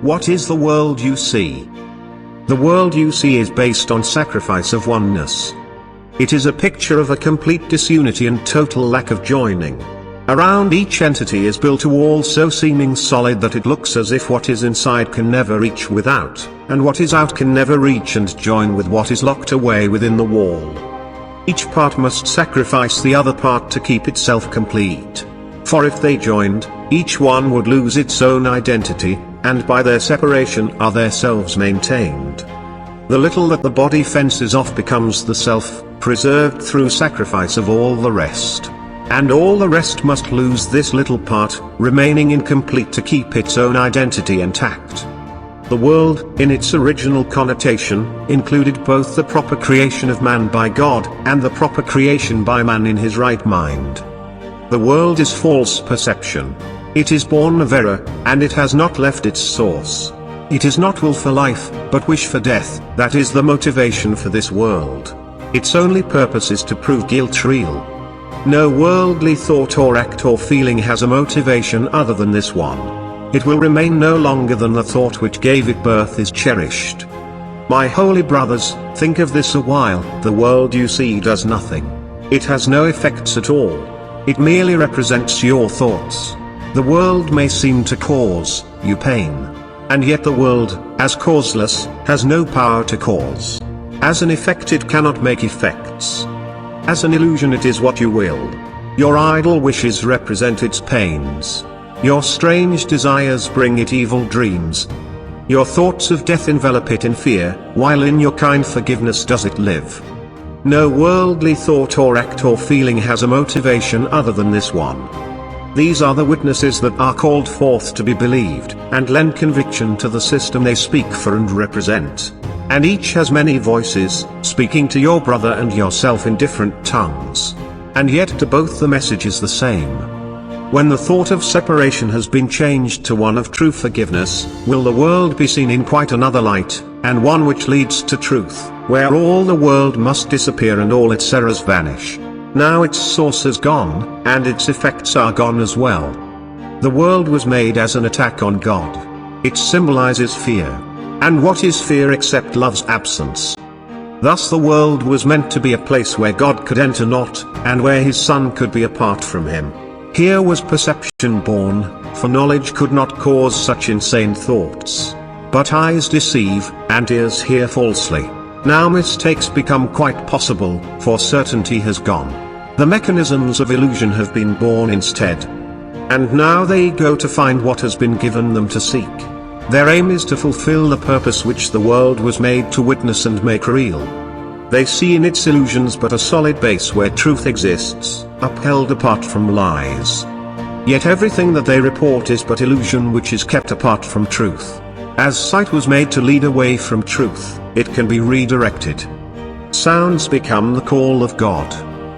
What is the world you see? The world you see is based on sacrifice of oneness. It is a picture of a complete disunity and total lack of joining. Around each entity is built a wall so seeming solid that it looks as if what is inside can never reach without, and what is out can never reach and join with what is locked away within the wall. Each part must sacrifice the other part to keep itself complete. For if they joined, each one would lose its own identity, and by their separation are their selves maintained. The little that the body fences off becomes the self, preserved through sacrifice of all the rest. And all the rest must lose this little part, remaining incomplete to keep its own identity intact. The world, in its original connotation, included both the proper creation of man by God, and the proper creation by man in his right mind. The world is false perception. It is born of error, and it has not left its source. It is not will for life, but wish for death, that is the motivation for this world. Its only purpose is to prove guilt real. No worldly thought or act or feeling has a motivation other than this one. It will remain no longer than the thought which gave it birth is cherished. My holy brothers, think of this a while. The world you see does nothing. It has no effects at all. It merely represents your thoughts. The world may seem to cause you pain. And yet the world, as causeless, has no power to cause. As an effect it cannot make effects. As an illusion it is what you will. Your idle wishes represent its pains. Your strange desires bring it evil dreams. Your thoughts of death envelop it in fear, while in your kind forgiveness does it live. No worldly thought or act or feeling has a motivation other than this one. These are the witnesses that are called forth to be believed, and lend conviction to the system they speak for and represent. And each has many voices, speaking to your brother and yourself in different tongues. And yet to both the message is the same. When the thought of separation has been changed to one of true forgiveness, will the world be seen in quite another light, and one which leads to truth, where all the world must disappear and all its errors vanish. Now its source is gone, and its effects are gone as well. The world was made as an attack on God. It symbolizes fear. And what is fear except love's absence? Thus the world was meant to be a place where God could enter not, and where his Son could be apart from him. Here was perception born, for knowledge could not cause such insane thoughts. But eyes deceive, and ears hear falsely. Now mistakes become quite possible, for certainty has gone. The mechanisms of illusion have been born instead. And now they go to find what has been given them to seek. Their aim is to fulfill the purpose which the world was made to witness and make real. They see in its illusions but a solid base where truth exists, upheld apart from lies. Yet everything that they report is but illusion which is kept apart from truth. As sight was made to lead away from truth, it can be redirected. Sounds become the call of God.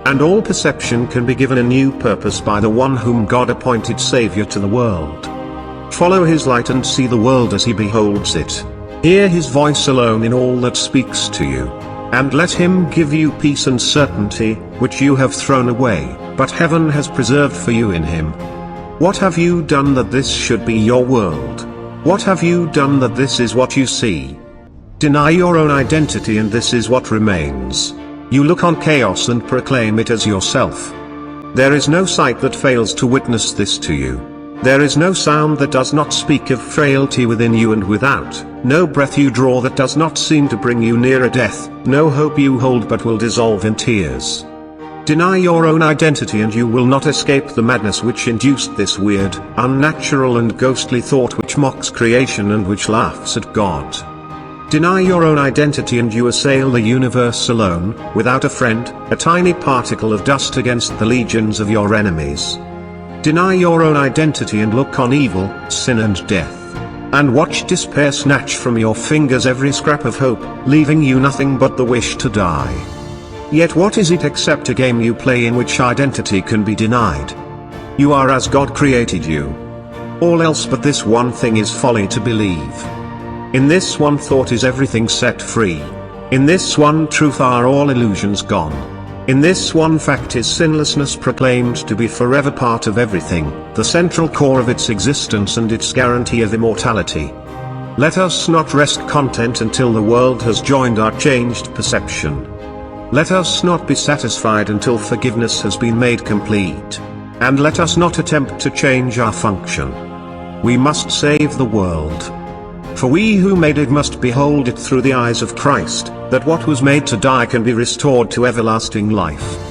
And all perception can be given a new purpose by the one whom God appointed Savior to the world. Follow his light and see the world as he beholds it. Hear his voice alone in all that speaks to you. And let him give you peace and certainty, which you have thrown away, but heaven has preserved for you in him. What have you done that this should be your world? What have you done that this is what you see? Deny your own identity and this is what remains. You look on chaos and proclaim it as yourself. There is no sight that fails to witness this to you. There is no sound that does not speak of frailty within you and without, no breath you draw that does not seem to bring you nearer death, no hope you hold but will dissolve in tears. Deny your own identity and you will not escape the madness which induced this weird, unnatural and ghostly thought which mocks creation and which laughs at God. Deny your own identity and you assail the universe alone, without a friend, a tiny particle of dust against the legions of your enemies. Deny your own identity and look on evil, sin and death. And watch despair snatch from your fingers every scrap of hope, leaving you nothing but the wish to die. Yet what is it except a game you play in which identity can be denied? You are as God created you. All else but this one thing is folly to believe. In this one thought is everything set free. In this one truth are all illusions gone. In this one fact is sinlessness proclaimed to be forever part of everything, the central core of its existence and its guarantee of immortality. Let us not rest content until the world has joined our changed perception. Let us not be satisfied until forgiveness has been made complete. And let us not attempt to change our function. We must save the world. For we who made it must behold it through the eyes of Christ, that what was made to die can be restored to everlasting life.